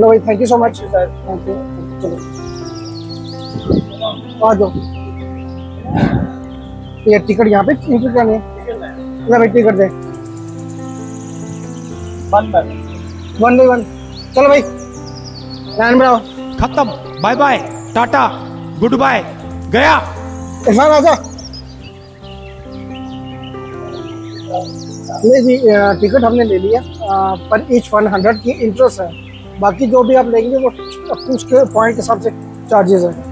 No, thank you so much. Thank you. आ जाओ। ये ticket यहाँ पे एंट्री करनी है, भाई टिकट दे, 1 बाय 1। चलो भाई लाइन बनाओ। खत्म, bye bye, tata, goodbye, गया। इरफान आजा। नहीं जी, टिकट हमने ले लिया, पर ईच 100 की इंटरेस्ट है, बाकी जो भी आप लेंगे वो उसके पॉइंट के हिसाब से चार्जेस है।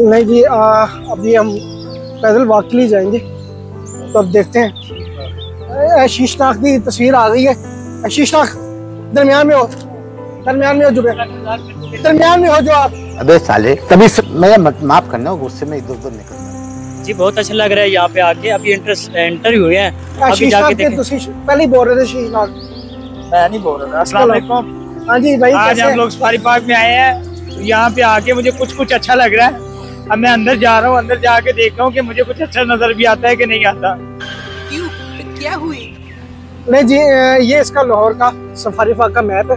नहीं जी, अभी हम पैदल वॉक के लिए जाएंगे, तो अब देखते हैं। शीशनाक की तस्वीर आ गई है। शीशनाक दरमियान में हो, दरमियान में हो, जो दरमियान में हो जो आप। अबे साले, तभी मैं माफ करना, गुस्से में इधर उधर निकल। जी बहुत अच्छा लग रहा है यहाँ पे आके। अभी एंटर हुए हैं, अभी जाके देखें। पहले ही बोल रहे थे शीशनाक। मैं नहीं बोल रहा। अस्सलाम वालेकुम। हाँ जी भाई, आज हम लोग सफारी पार्क में आए हैं, तो यहाँ पे आके मुझे कुछ अच्छा लग रहा है। अब मैं अंदर जा रहा हूँ, अंदर जाके देख रहा हूँ कि मुझे कुछ अच्छा नजर भी आता है कि नहीं आता। क्यों, क्या हुई? नहीं जी, ये इसका लाहौर का सफारी पार्क का मैप है।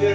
100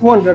200,